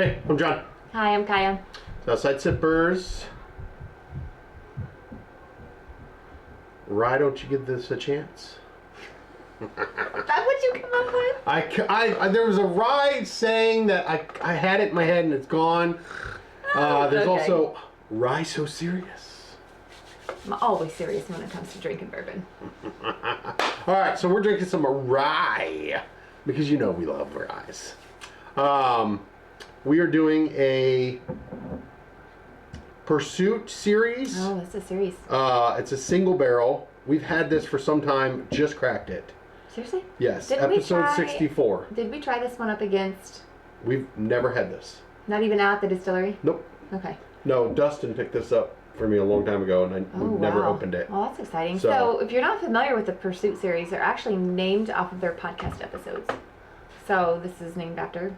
Hey, I'm John. Hi, I'm Kaya. Southside Sippers. Rye, don't you give this a chance? That's what you come up with? There was a Rye saying that I had it in my head and it's gone. There's also Rye So Serious. I'm always serious when it comes to drinking bourbon. All right, so we're drinking some Rye because you know we love ryes. We are doing a Pursuit series. Oh, it's a series. It's a single barrel. We've had this for some time. Just cracked it. Seriously? Yes. Didn't episode 64. Did we try this one up against? We've never had this. Not even at the distillery? Nope. Okay. No, Dustin picked this up for me a long time ago, and we've never opened it. Well, that's exciting. So, if you're not familiar with the Pursuit series, they're actually named off of their podcast episodes. So, this is named after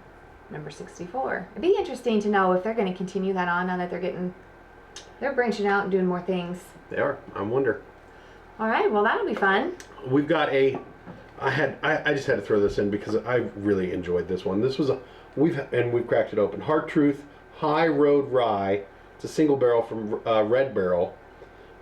number 64. It'd be interesting to know if they're going to continue that on now that they're branching out and doing more things. They are. I wonder. All right. Well, that'll be fun. We've got I just had to throw this in because I really enjoyed this one. This was we've cracked it open. Hard Truth High Road Rye. It's a single barrel from Red Barrel.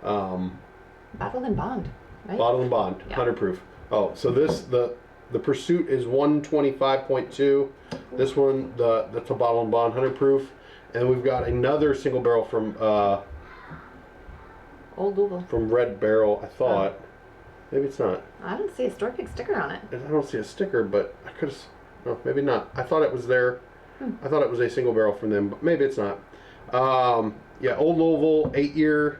Bottled and bond, right? Bottled and bond, Yeah. 100 proof. Oh, so the Pursuit is 125.2. This one, that's a bottled and bond, 100 proof. And we've got another single barrel from Old Louisville. from Red Barrel. I thought. Maybe it's not. I don't see a Store Pig sticker on it. I don't see a sticker, but I could have. No, maybe not. I thought it was there. I thought it was a single barrel from them, but maybe it's not. Yeah, Old Louisville, 8-year.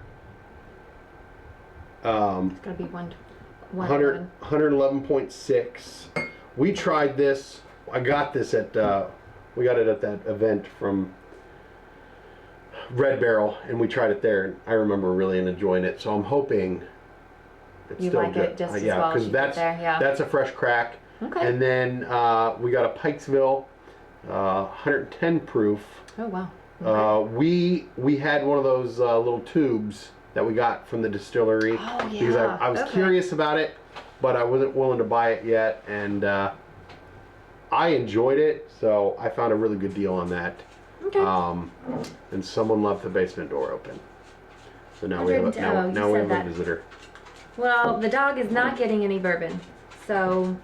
It's gotta be 111.6. We tried this. I got this at. We got it at that event from Red Barrel, and we tried it there. And I remember really enjoying it. So I'm hoping it's you still like good. it just as yeah, well as because you did there. Yeah. that's a fresh crack. Okay. And then we got a Pikesville, 110 proof. Oh wow. We had one of those little tubes that we got from the distillery. Oh, yeah. Because I was curious about it, but I wasn't willing to buy it yet, and I enjoyed it, so I found a really good deal on that. Okay. And someone left the basement door open, so now we have a visitor. Well, the dog is not getting any bourbon, so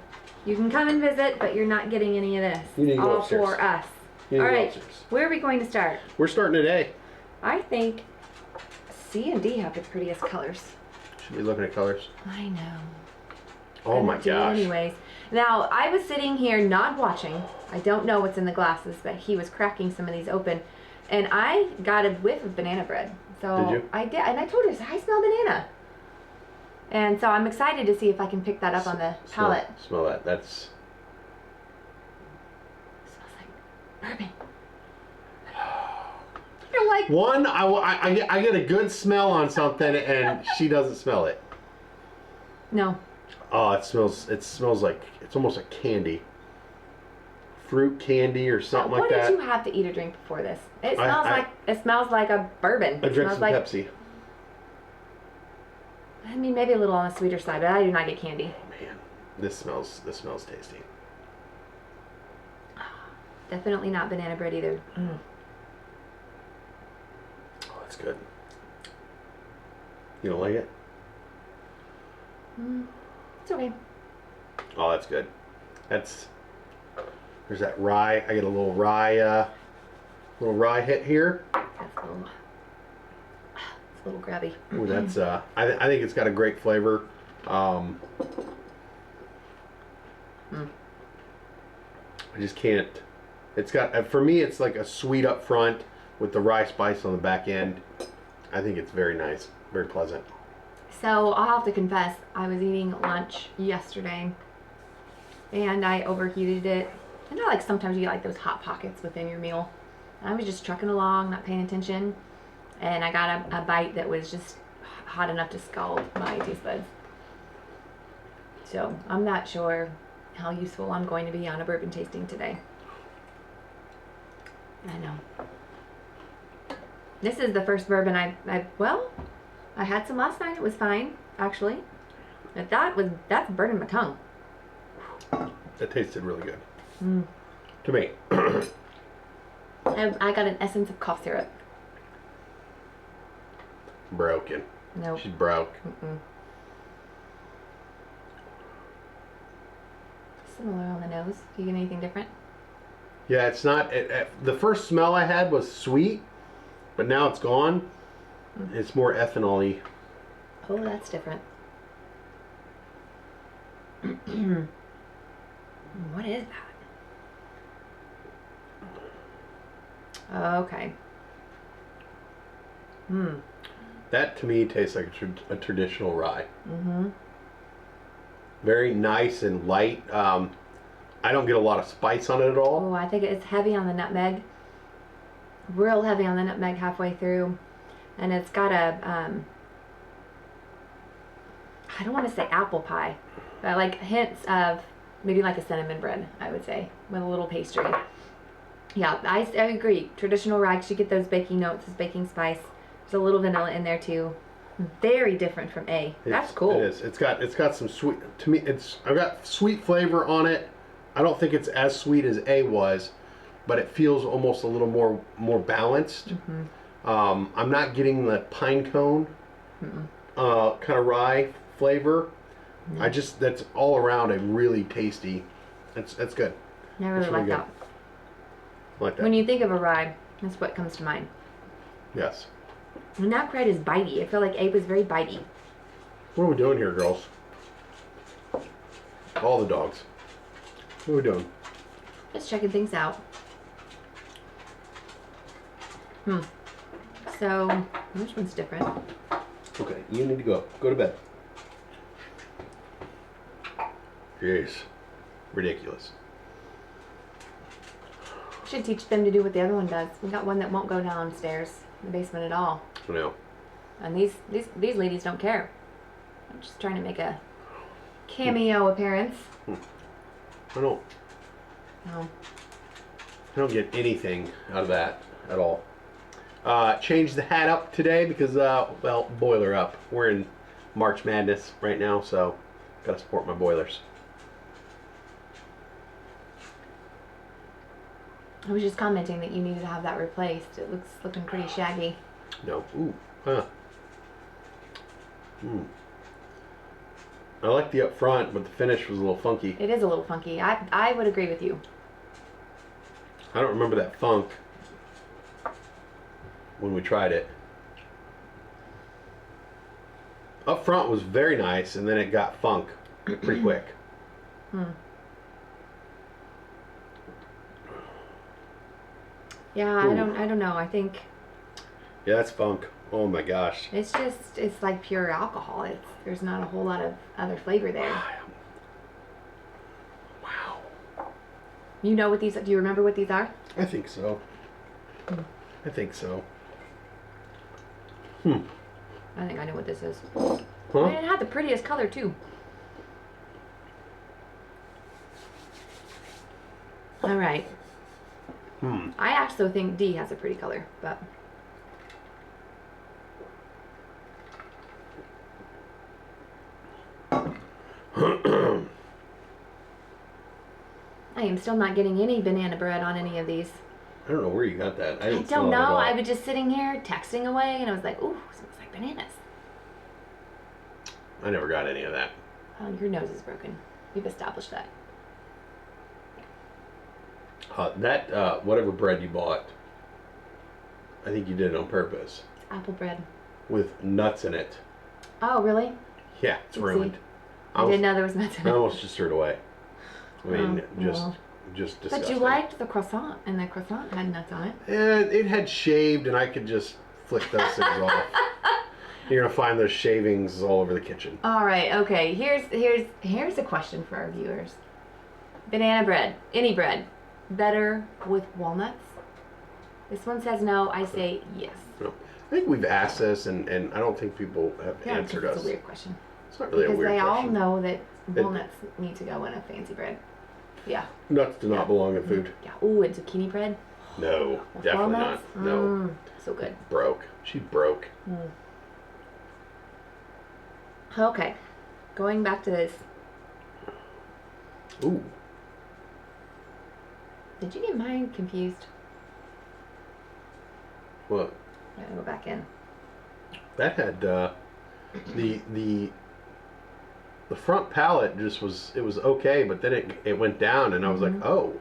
you can come and visit, but you're not getting any of this. You need to go all upstairs. for us. You need All to go right. upstairs. Where are we going to start? We're starting today. I think C and D have the prettiest colors. Should be looking at colors. I know. Oh my gosh. Anyways, now I was sitting here not watching. I don't know what's in the glasses, but he was cracking some of these open, and I got a whiff of banana bread. So did you? I did, and I told her, I smell banana. And so I'm excited to see if I can pick that up on the palate. Smell that. That's. It smells like bourbon. You're like One, I get a good smell on something, and she doesn't smell it. no. Oh, it smells like, it's almost like candy. Fruit candy or something like that. What did you have to eat or drink before this? It smells like a bourbon. I drank It some smells like, Pepsi. I mean, maybe a little on the sweeter side, but I do not get candy. Oh man, this smells tasty. Definitely not banana bread either. Oh, that's good. You don't like it? It's okay. Oh, that's good. There's that rye. I get a little rye hit here. That's a little grabby. Ooh, that's I think it's got a great flavor. I just can't. It's got, for me, it's like a sweet up front with the rye spice on the back end. I think it's very nice, very pleasant. So I'll have to confess, I was eating lunch yesterday and I overheated it. You know, like sometimes you get like those hot pockets within your meal. I was just trucking along, not paying attention, and I got a bite that was just hot enough to scald my taste buds. So I'm not sure how useful I'm going to be on a bourbon tasting today. I know. This is the first bourbon I had some last night. It was fine, actually. But that's burning my tongue. That tasted really good. To me. I got an essence of cough syrup. Broken. Nope. She's broke. Similar on the nose. Do you get anything different? Yeah, it's not. The first smell I had was sweet, but now it's gone. It's more ethanol-y. Oh, that's different. What is that? Okay. That to me tastes like a traditional rye. Very nice and light. I don't get a lot of spice on it at all. Oh, I think it's heavy on the nutmeg. Real heavy on the nutmeg halfway through. And it's got a, I don't want to say apple pie, but like hints of maybe like a cinnamon bread, I would say, with a little pastry. Yeah, I agree. Traditional rye, you get those baking notes, this baking spice. There's a little vanilla in there too. Very different from A. That's cool. It is. It's got some sweet. To me, I've got sweet flavor on it. I don't think it's as sweet as A was, but it feels almost a little more balanced. I'm not getting the pine cone kind of rye flavor. That's all around a really tasty. That's good. I really like that. I like that. When you think of a rye, that's what comes to mind. Yes. And not quite as bitey. I feel like A was very bitey. What are we doing here, girls? All the dogs. What are we doing? Just checking things out. So, which one's different? Okay, you need to go. Go to bed. Jeez. Ridiculous. We should teach them to do what the other one does. We got one that won't go downstairs in the basement at all. I know. And these ladies don't care. I'm just trying to make a cameo appearance. I don't No. I don't get anything out of that at all. Changed the hat up today because, well, boiler up. We're in March Madness right now, so gotta support my boilers. I was just commenting that you needed to have that replaced. It looking pretty shaggy. No. Ooh. Huh. I like the up front, but the finish was a little funky. It is a little funky. I would agree with you. I don't remember that funk when we tried it. Up front was very nice, and then it got funk pretty quick. Yeah, Ooh. I don't know. I think Yeah, that's funk. Oh my gosh. it's like pure alcohol. There's not a whole lot of other flavor there. Wow. You know what these? Do you remember what these are? I think so. I think so. I think I know what this is. Huh? And it had the prettiest color too. All right. I actually think D has a pretty color, but I am still not getting any banana bread on any of these. I don't know where you got that. I didn't smell don't it at know. all. I was just sitting here texting away, and I was like, "Ooh, smells like bananas." I never got any of that. Oh, your nose is broken. We've established that. That whatever bread you bought, I think you did it on purpose Apple bread. with nuts in it. Oh, really? Yeah, it's Oopsie. ruined. I didn't know there was nuts in I it. almost just threw it away. I mean, Oh, well. just disgusting. But you liked the croissant, and the croissant had nuts on it. And it had shaved, and I could just flick those things off. You're gonna find those shavings all over the kitchen. All right. Okay. Here's a question for our viewers. Banana bread, any bread, better with walnuts? This one says no. I say yes. No. I think we've asked this, and I don't think people have Yeah, answered it's us. a weird question. It's not really Because a weird they all question. know that walnuts need to go in a fancy bread. Yeah. Nuts do not belong in food. Yeah. Ooh, and zucchini bread. No, With definitely walnuts? not. No, So good. broke. She broke. Okay. Going back to this. Ooh. Did you get mine confused? What? I'm gonna go back in. That had the front palate just was, it was okay, but then it went down, and I was like, oh,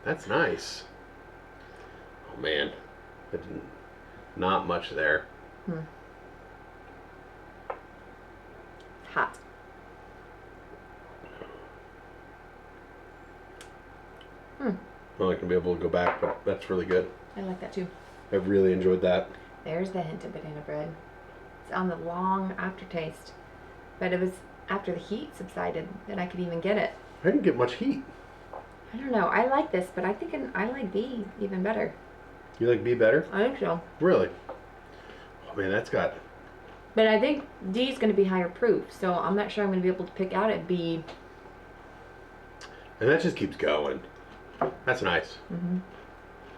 that's nice. Oh man, not much there. Hot. I'm not gonna be able to go back, but that's really good. I like that too. I really enjoyed that. There's the hint of banana bread. It's on the long aftertaste, but it was after the heat subsided that I could even get it. I didn't get much heat. I don't know. I like this, but I think I like B even better. You like B better? I think so. Really? Oh man, that's got. But I think D is going to be higher proof, so I'm not sure I'm going to be able to pick out at B. And that just keeps going. That's nice.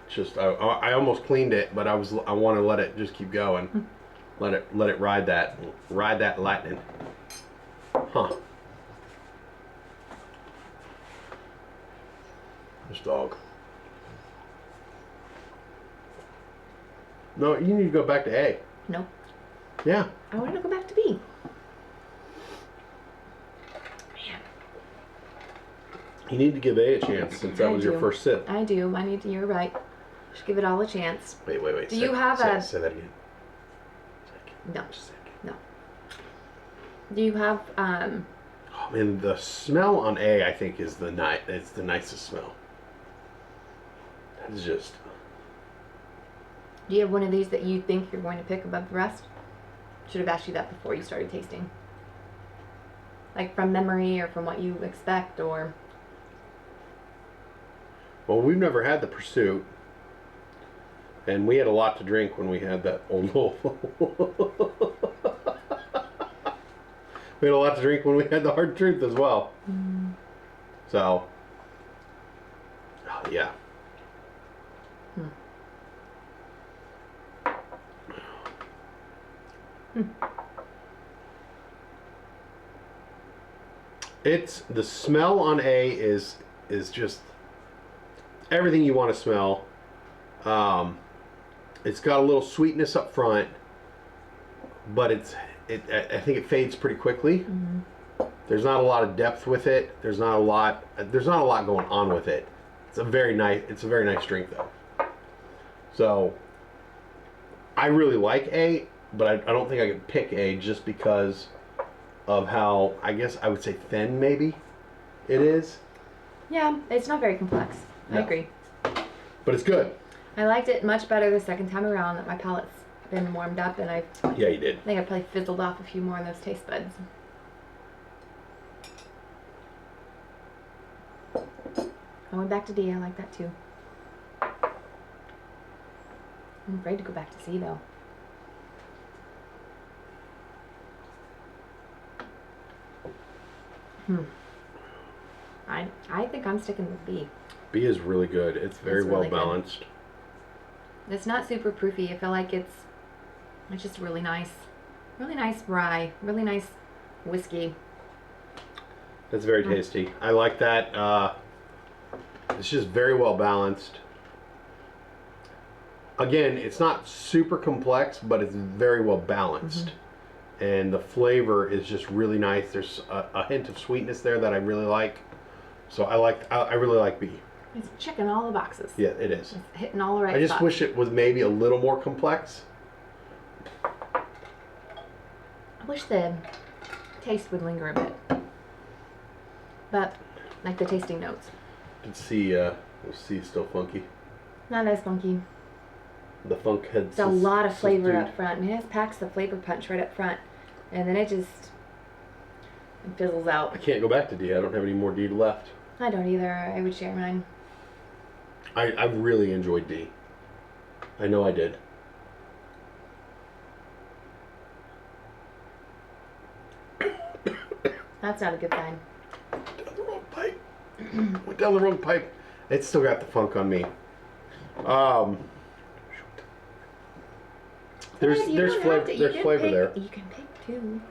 It's just I almost cleaned it, but I want to let it just keep going. Let it ride that lightning. Huh. This dog. No, you need to go back to A. Nope. Yeah. I want to go back to B. Man. You need to give A a chance since that was your first sip. I do. I need to. You're right. Should give it all a chance. Wait. Do you have a? Say that again. No. No. Do you have Oh man, the smell on A I think is it's the nicest smell. It's just. Do you have one of these that you think you're going to pick above the rest? Should have asked you that before you started tasting. Like from memory or from what you expect or... Well, we've never had the Pursuit. And we had a lot to drink when we had that Old Wolf. We had a lot to drink when we had the Hard Truth as well. So, oh, yeah. It's the smell on A is just everything you want to smell. It's got a little sweetness up front, but I think it fades pretty quickly. There's not a lot of depth with it. There's not a lot going on with it. It's a very nice drink though. So I really like A, but I don't think I could pick A just because of how, I guess I would say thin maybe it is. Yeah, it's not very complex. No. I agree. But it's good. I liked it much better the second time around that my palate's been warmed up and I Yeah, you did. think I probably fizzled off a few more of those taste buds. I went back to D. I like that too. I'm afraid to go back to C though. I think I'm sticking with B. B is really good. It's very It's well really good. balanced. It's not super proofy. I feel like it's just really nice rye, really nice whiskey. That's very tasty. I like that. It's just very well balanced. Again, it's not super complex, but it's very well balanced. And the flavor is just really nice. There's a hint of sweetness there that I really like. So I really like B. It's checking all the boxes. Yeah, it is. It's hitting all the right I just spots. wish it was maybe a little more complex. I wish the taste would linger a bit. But, like the tasting notes. Let's see, still funky. Not as funky. The funk had It's a lot of flavor up front. I mean, it packs the flavor punch right up front. And then it fizzles I out. can't go back to D. I don't have any more D left. I don't either. I would share mine. I really enjoyed D. I know I did. That's not a good sign. Down the wrong pipe. Went down the wrong pipe. It's still got the funk on me. There's flavor there. You can pick two.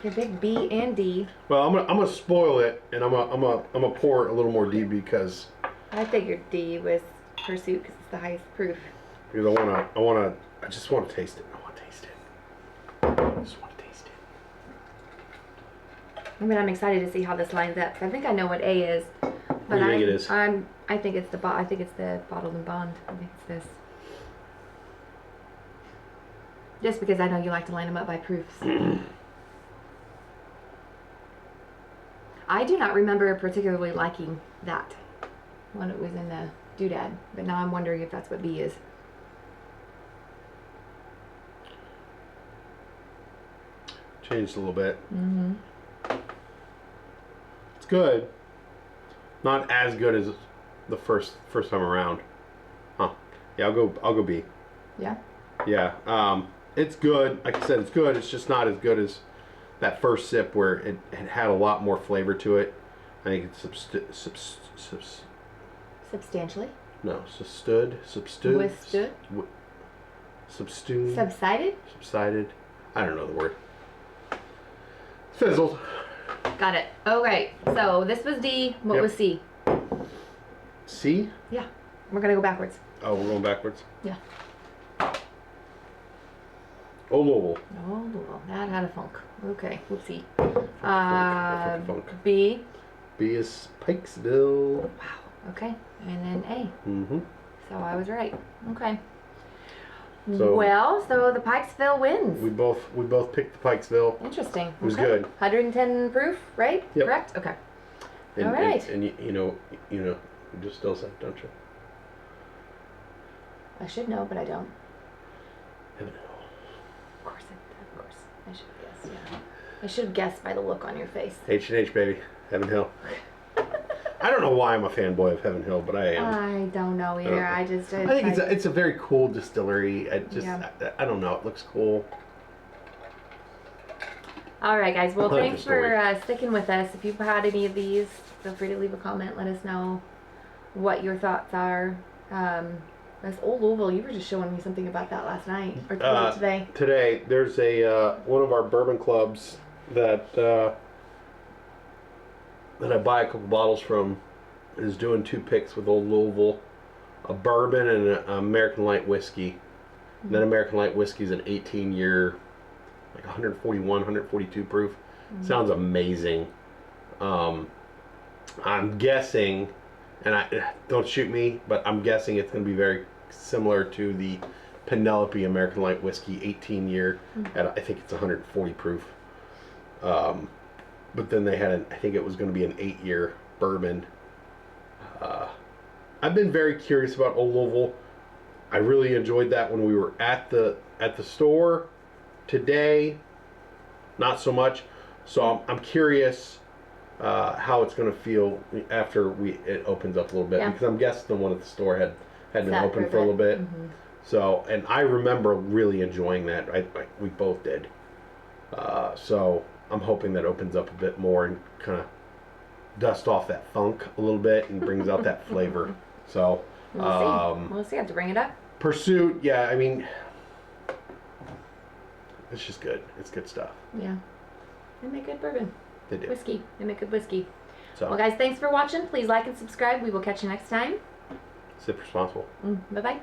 You can pick B and D. Well, I'm gonna spoil it, and I'm gonna pour a little more D because I figured D was Pursuit because it's the highest proof. because I just want to taste it. I want to taste it. I just want to taste it. I mean, I'm excited to see how this lines up. I think I know what A is, but What do you think it is? I think it's the bottled and bond. I think it's this. Just because I know you like to line them up by proofs. I do not remember particularly liking that when it was in the doodad, but now I'm wondering if that's what B is. Changed a little bit. Mm-hmm. It's good. Not as good as the first time around. Huh. Yeah, I'll go B. Yeah. Yeah. It's good. Like I said, it's good. It's just not as good as that first sip where it had a lot more flavor to it. I think it's Substantially. No, Withstood. Subsided. Subsided. I don't know the word. Fizzled. Got it. Okay. So this was D. What Yep. was C? C? Yeah. We're gonna go backwards. Oh, we're going backwards. Yeah. Oh, Louisville. Oh, well, that had a funk. Okay. Whoopsie. Funk. B. B is Pikesville. Wow. Okay. And then A. Mm-hmm. So I was right. Okay. So- Well, so the Pikesville wins. We both picked the Pikesville. Interesting. It was Okay. good. 110 proof, right? Yep. Correct? Okay. And, All right. And you know, you just still say, don't you? I should know, but I don't. Heaven Hill. Of course. I should have guessed, yeah. I should have guessed by the look on your face. H&H, baby. Heaven Hill. I don't know why I'm a fanboy of Heaven Hill, but I am. I don't know either. I think it's a very cool distillery. I don't know. It looks cool. All right, guys. Well, I like thanks the story. for sticking with us. If you've had any of these, feel free to leave a comment. Let us know what your thoughts are. This Old Louisville, you were just showing me something about that last night or today. Today, there's a one of our bourbon clubs that I buy a couple bottles from is doing 2 picks with Old Louisville, a bourbon and an American light whiskey. And that American light whiskey is an 18-year, like 141, 142 proof. Sounds amazing. I'm guessing, and I don't shoot me, but I'm guessing it's going to be very similar to the Penelope American light whiskey 18-year. At I think it's 140 proof. But then they had I think it was going to be an 8-year bourbon. I've been very curious about Old Louisville. I really enjoyed that when we were at the store. Today, not so much. So I'm curious how it's going to feel after it opens up a little bit, because I'm guessing the one at the store had been open for a little bit. So, and I remember really enjoying that. We both did. So I'm hoping that opens up a bit more and kind of dust off that funk a little bit and brings out that flavor. So We'll see. I have to bring it up. Pursuit, yeah, I mean, it's just good. It's good stuff. Yeah. They make good bourbon. They do. Whiskey. They make good whiskey. So, Well, guys, thanks for watching. Please like and subscribe. We will catch you next time. sip responsible. Bye-bye.